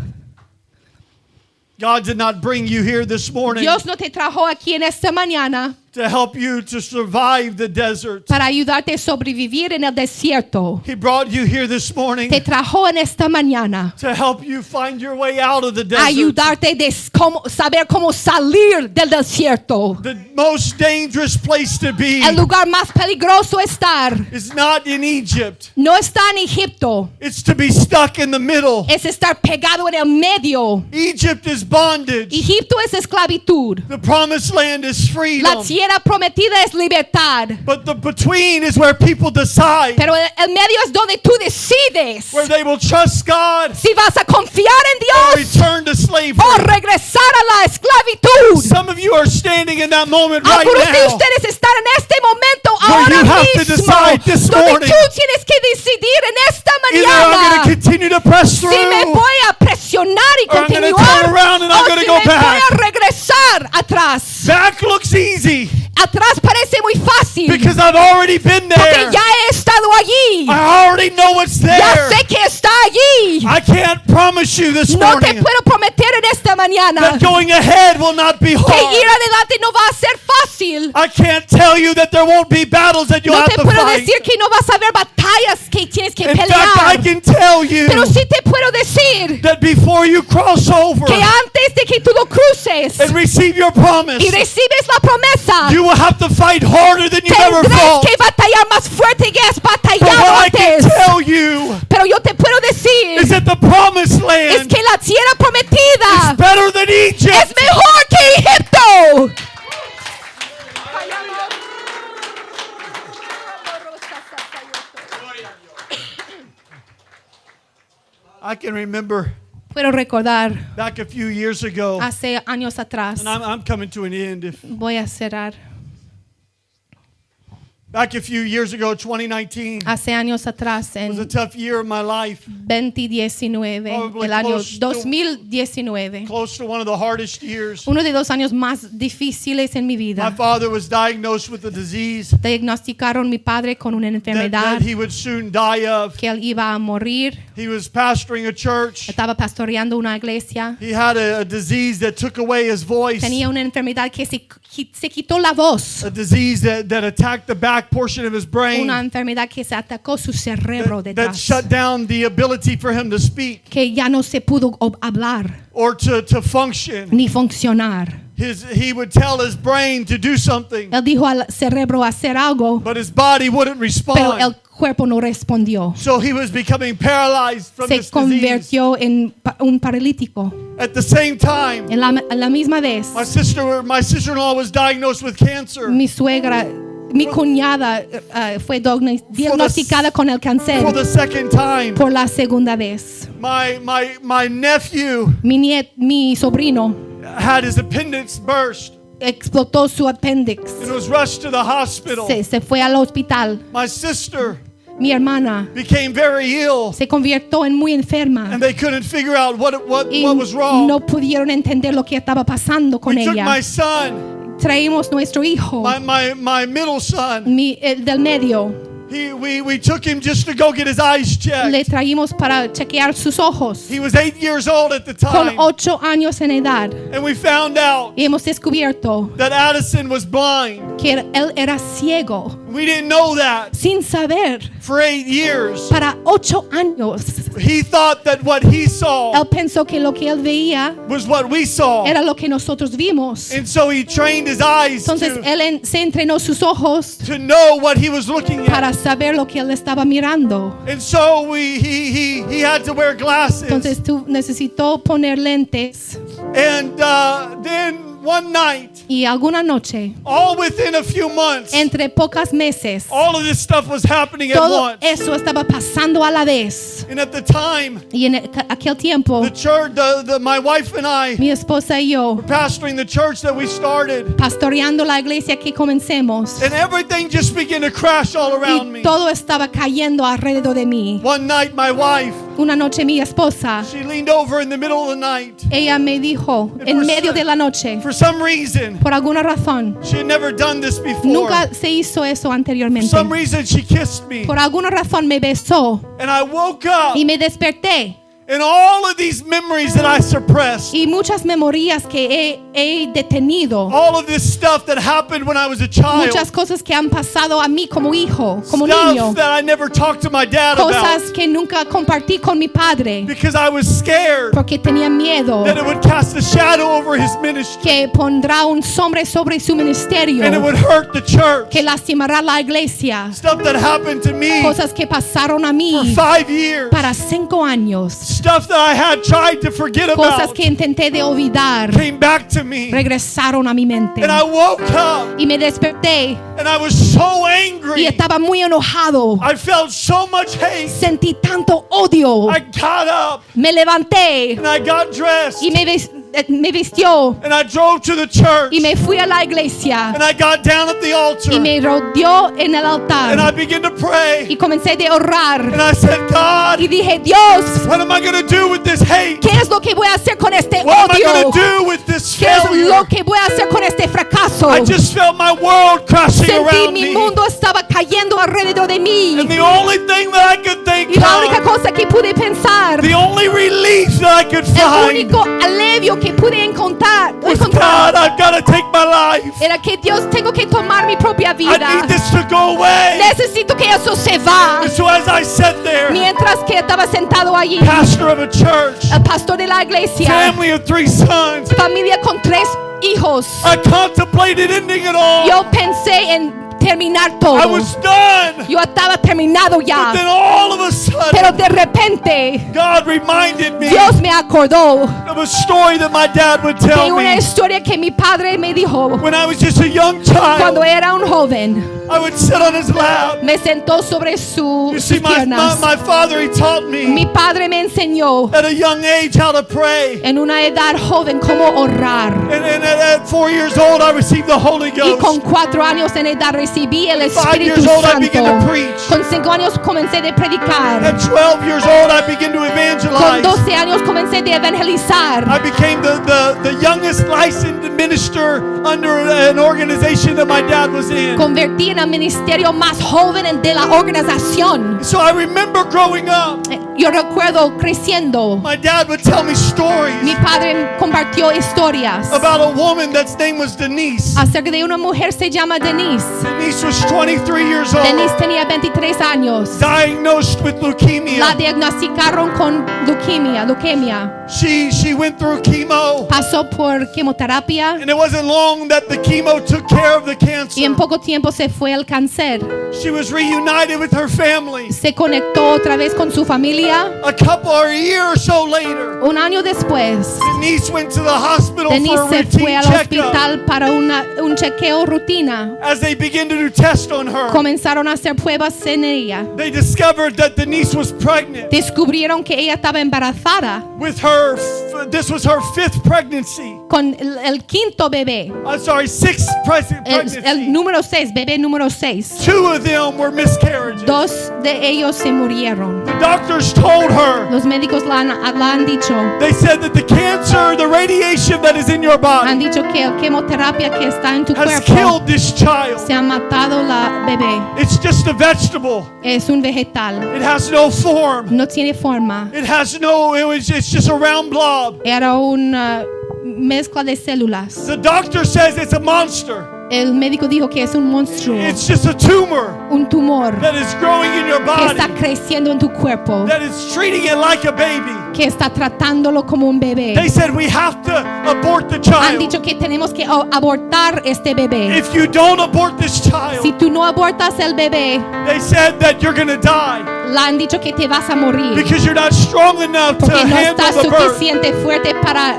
God did not bring you here this morning Dios no te trajo aquí en esta mañana to help you to survive the desert. para ayudarte a sobrevivir en el desierto. He brought you here this morning Te trajo en esta mañana to help you find your way out of the a desert. ayudarte a saber cómo salir del desierto. The most dangerous place to be El lugar más peligroso estar is not in Egypt. no está en Egipto, It's to be stuck in the middle. es estar pegado en el medio. Egypt is bondage. Egipto es esclavitud. The promised land is La freedom. tierra prometida es libertad. But the between is where people decide Pero el medio es donde tú decides where they will trust God si vas a confiar en or Dios return to o slavery. regresar a la esclavitud. Some of you are standing in that moment right Algunos de now ustedes están en este momento where ahora you have to mismo decide this donde morning. tú tienes que decidir en esta Either I'm going mañana to continue to press through si me voy a presionar y or I'm gonna continuar turn around and I'm o gonna si go me voy back. a regresar atrás. Back looks easy Atrás parece muy fácil because I've already been porque there. ya he estado allí. I already know what's Ya there. sé que está allí. I can't promise you this No te morning puedo prometer en esta mañana that going ahead will not be que ir hard. adelante no va a ser fácil. I can't tell you that there won't be battles that you'll No have te to puedo fight. decir que no vas a ver batallas que tienes que In fact, I pelear. can tell you Pero sí te puedo decir that before you cross over que antes de que tú lo cruces and receive your promise, y recibes la promesa, you will have to fight harder than you've ever tendrás fought. que batallar más fuerte que has But batallado what I can antes. tell you Pero yo te puedo is decir that the promised es land que la tierra is prometida better than Egypt. es mejor que Egipto. I can remember Puedo recordar back a few years ago, hace años atrás. and I'm coming to an end. Voy a cerrar. Back a few years ago, 2019 Hace años atrás, was a en tough year of my life. 2019, Probably el año close to- 2019, Close to one of the hardest years. uno de los años más difíciles en mi My vida. father was diagnosed with a disease Diagnosticaron mi padre con una that enfermedad he would soon die of. que él iba a morir. He was pastoring a church. Estaba pastoreando una iglesia. He had a disease that took away his voice, Tenía una enfermedad que se quitó la voz. a disease that attacked the back portion of his brain, Una enfermedad que se atacó su cerebro that detrás. shut down the ability for him to speak Que ya no se pudo hablar or to function. ni funcionar. He would tell his brain to do something, Él dijo al cerebro hacer algo, but his body wouldn't pero respond. el cuerpo no respondió. So he was becoming paralyzed from Se this disease. convirtió en un paralítico. At the same time, En la misma vez, my sister-in-law was diagnosed with cancer. mi suegra, mi cuñada fue diagnosticada con el For cáncer the second time, por la segunda vez. my nephew Mi sobrino had his appendix burst explotó su apéndice. and was rushed to the hospital. Se fue al hospital. My sister Mi hermana became very ill, se convirtió en muy enferma and they couldn't figure out what y was wrong. no pudieron entender lo que estaba pasando con We took ella. my son, Traímos nuestro hijo, my middle son. el del medio. We took him just to go get his eyes checked. Le traímos para chequear sus ojos. He was 8 years old at the Con time, 8 años en edad. and we found out Y hemos descubierto that Addison was blind. que él era ciego, We didn't know that sin saber, for 8 years. para 8 años. He thought that what he saw Él pensó que lo que él veía was what we saw. era lo que nosotros vimos. And so he trained his eyes Entonces él se entrenó sus ojos to know what he was looking para at. saber lo que él estaba mirando. And so he had to wear glasses. Entonces tú necesitó poner lentes. And then one night, Y alguna noche, all within a few months, entre pocos meses, all of this stuff was happening at todo once. eso estaba pasando a la vez. And at the time, Y en aquel tiempo, the church, my wife and I, mi esposa y yo, pastoring the church that we started, pastoreando la iglesia que comencemos, and everything just began to crash all around me. y todo estaba cayendo alrededor de mí. One night, my wife, Una noche mi esposa, she leaned over in the middle of the night. ella me dijo en medio de la noche, For some reason, por alguna razón, she had never done this before. nunca se hizo eso For anteriormente. some reason, she kissed me. Por alguna razón me besó And I woke up, y me desperté. and all of these memories that I suppressed, Y muchas memorias que he detenido, all of this stuff that happened when I was a child, muchas cosas que han pasado a mí como hijo, como niño, stuff that I never talked to my dad about cosas que nunca compartí con mi padre because I was scared porque tenía miedo that it would cast a shadow over his ministry que pondrá un sombra sobre su ministerio, and it would hurt the church. que lastimará la iglesia, Stuff that happened to me cosas que pasaron a for mí 5 years. para 5 años, Stuff that I had tried to forget cosas about que intenté de olvidar, came back to me. regresaron a mi mente. And I woke up Y me desperté and I was so y angry. estaba muy enojado. I felt so much hate. Sentí tanto odio. I got up Me levanté and I got dressed y me vistió and I drove to the church y me fui a la iglesia and I got down at the altar y me rodeó en el and I altar began to pray y comencé a orar and I said, God, y dije, Dios, what am I going to do with this hate? ¿qué es lo que voy a hacer con este What am I odio? going to do with this ¿Qué es failure? lo que voy a hacer con este fracaso? I just felt my world crashing Sentí around mi me. mundo estaba cayendo alrededor de mí And the only thing that I could think y la única of, cosa que pude pensar, the only relief that I could el find único alivio que pude encontrar was, God, I've got to take my life. era que Dios, tengo que tomar mi propia I vida. need this to go away. Necesito que eso se va. And so as I sat there, Mientras que estaba sentado allí, pastor of a church, el pastor de la iglesia, family of 3 sons, familia con 3 hijos, I contemplated ending it all. yo pensé en terminar I todo. was done. Yo estaba terminado But ya, then all of a sudden, pero de repente God reminded me Dios me acordó of a story that my dad would de tell una me. historia que mi padre me dijo When I was just a young cuando child, era un joven. I would sit on his lap. Me sentó sobre You sus see, my piernas. father, he taught me Mi padre me enseñó at a young age how to pray. en una edad joven cómo orar. And at 4 years old, I received the Holy Y con Ghost. 4 años en edad recibí el 5 Espíritu years old, I began to Santo. preach. Con 5 años comencé a predicar. At 12 years old, I began to Con evangelize. 12 años comencé a evangelizar. I became the youngest licensed minister under an organization that my dad was in. Convertí en el ministerio más joven de la organización. So I remember growing up, Yo recuerdo creciendo. my dad would tell me stories Mi padre compartió historias about a woman that's name was Denise. acerca de una mujer se llama Denise. Denise was 23 years old, Denise tenía 23 años. diagnosed with La leukemia. diagnosticaron con leucemia. She went through chemo, Pasó por quimioterapia and it wasn't long that the chemo took care of the cancer. y en poco tiempo se fue al cáncer. She was reunited with her family. Se conectó otra vez con su familia. A year or so later, Un año después, Denise went to the hospital Denise for a se fue routine al checkup. hospital para un chequeo rutina. As they began to do tests on her, Comenzaron a hacer pruebas en ella. they discovered that Denise was pregnant Descubrieron que ella estaba embarazada with this was her 5th pregnancy. con el quinto bebé. I'm sorry, 6th pregnancy. El número 6, bebé número 6. 2 of them were miscarriages. 2 de ellos se murieron. The doctors told her, Los médicos la han dicho. they said that the cancer, the radiation that is in your Han body dicho que la quimioterapia que está en tu has cuerpo killed this child. se ha matado la bebé. It's just a vegetable. Es un vegetal. It has no form. No tiene forma. It's just a round blob. Era una mezcla de células. The doctor says it's a monster. El médico dijo que es un monstruo, It's just a tumor un tumor that is growing in your que body, está creciendo en tu cuerpo, that is treating it like a baby. que está tratándolo como un bebé. They said we have to abort the Han child. dicho que tenemos que abortar este bebé. If you don't abort this Si child, tú no abortas el bebé, they said that you're going to die le han dicho que te vas a morir because you're not strong enough to porque no handle estás the birth. suficiente fuerte para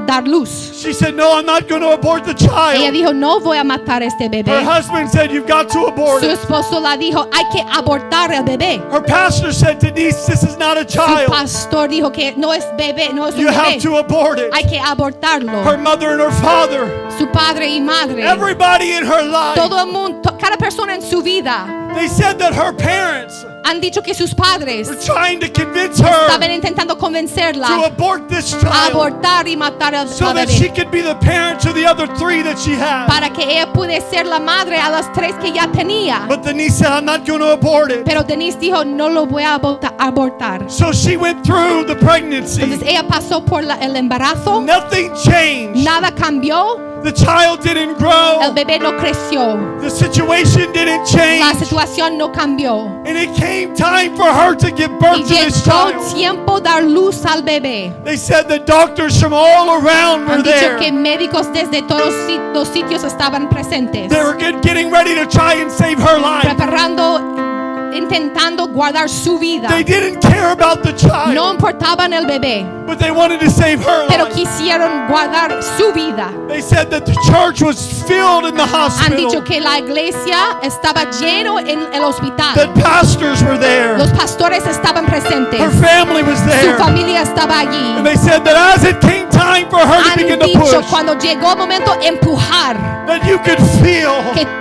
dar luz. She said, no, I'm not going to abort the Ella child. dijo, no voy a matar a este Her bebé. husband said, you've got to abort Su it. esposo la dijo, hay que abortar el bebé. Her pastor said, Denise, this is not a Su child. pastor dijo que no es bebé, no es un You have bebé. to abort it. Hay que abortarlo. Her mother and her father, Su padre y madre. everybody in her life, Todo el mundo, cada persona en su vida they said that her parents han dicho que sus padres were trying to convince her estaban intentando to convencerla abort this a child abortar y matar al so that she bebé could be the parent to the other 3 that she had. para que ella pudiera ser la madre a las 3 que ya tenía. But Denise said, I'm not going to abort it. Pero Denise dijo, no lo voy a abortar. So she went through the pregnancy. Entonces ella pasó por el embarazo, Nothing changed. nada cambió, The child didn't el grow. bebé no creció, The situation didn't la change. situación no cambió. And it came time for her to give Y birth to this llegó child. tiempo dar luz al bebé. They said the doctors from all around were Han dicho que there. médicos desde todos los sitios estaban presentes, They were getting ready to try and save her life. intentando guardar su vida. They didn't care about the child, No importaban el bebé, but they wanted to save her pero life. quisieron guardar su vida. They said that the church was filled in the Han dicho hospital, que la iglesia estaba lleno en el hospital. that pastors were there, Los pastores estaban presentes. her family was Su there. familia estaba And allí. they said that as it came time for her to Han begin to dicho push, cuando llegó el momento empujar, that you could feel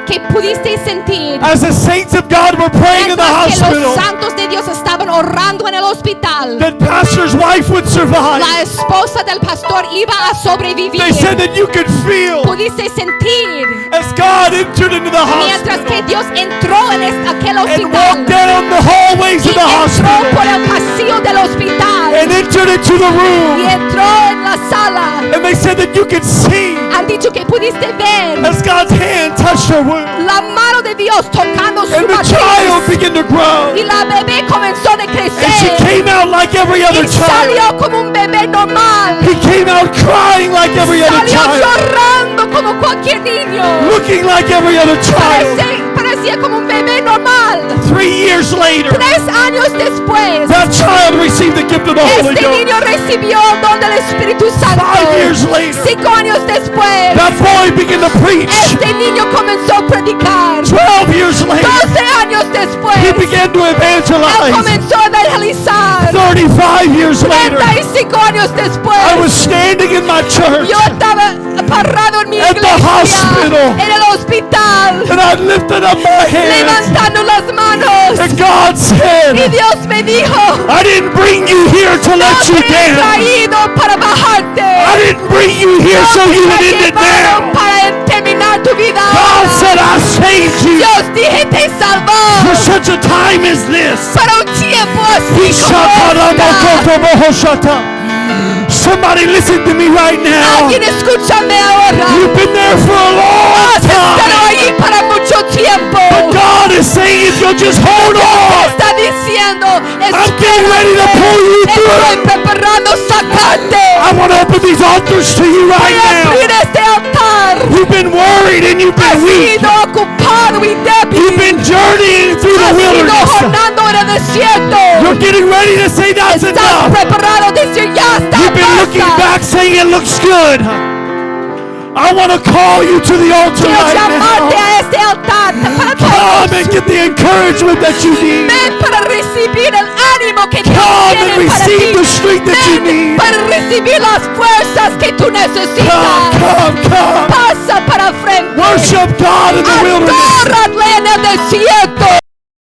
que pudiste sentir as the saints of God were praying in the mientras que los hospital santos de Dios estaban orando en el hospital. that pastor's wife would survive. La esposa del pastor iba a sobrevivir. They said that you could feel Pudiste sentir as God entered into the mientras que hospital Dios entró en aquel and hospital walked down the hallways y of the entró por hospital el pasillo del hospital and entered into the y room. entró en la sala. And they said that you could see Han dicho que pudiste ver as God's hand touched her womb. la mano de Dios tocando su And the child matriz began to grow. y la bebé comenzó a And she crecer came out like every other y child. salió como un bebé normal. He came out crying like every other Salió child. llorando como cualquier niño. Looking like every other child. Parecía como un bebé normal. 3 years later, 3 años después, that child received the gift of the Holy este Ghost. niño recibió el don del Espíritu Santo. 5 years later, 5 años después, that boy began to preach. este niño comenzó a predicar. 12 years later, 12 años después, he began to él evangelize. comenzó a evangelizar. 35 years later, 35 años después, I was standing in my church yo estaba parado en mi At the iglesia, hospital. en el hospital, and I lifted up my hands. levantando las manos. And God Y said, Dios me dijo, I didn't bring you here to no let you te he down. traído para bajarte. I didn't bring you here No so te you he would end it llevado now. para terminar tu vida God ahora. said, I saved you Dios dije te salvó for such a time as this. para un tiempo así como esta. Somebody listen to me right now. Alguien escúchame ahora. You've been there for a long Has estado time. allí para mucho tiempo. But God is saying if you'll just hold Te on, está diciendo, I'm getting ready to pull you estoy through. preparando sacarte. I want to open these altars to you Voy right a abrir now. este altar. You've been worried and you've Has been weak. sido ocupado y You've débil. been journeying through the Has ido wilderness. jornando en el desierto. You're getting ready to say that's Estás enough. preparado a decir ya está. You've been looking basta. back saying it looks good. I want to call you to the altar Quiero right llamarte now. a este altar para Come todos. and get the encouragement that you need. Ven para recibir el ánimo que Dios Come tiene and para receive ti. the strength that you Ven need. para recibir las fuerzas que tú necesitas. Come. Pasa para frente. Worship God in the wilderness. Adórale en el desierto.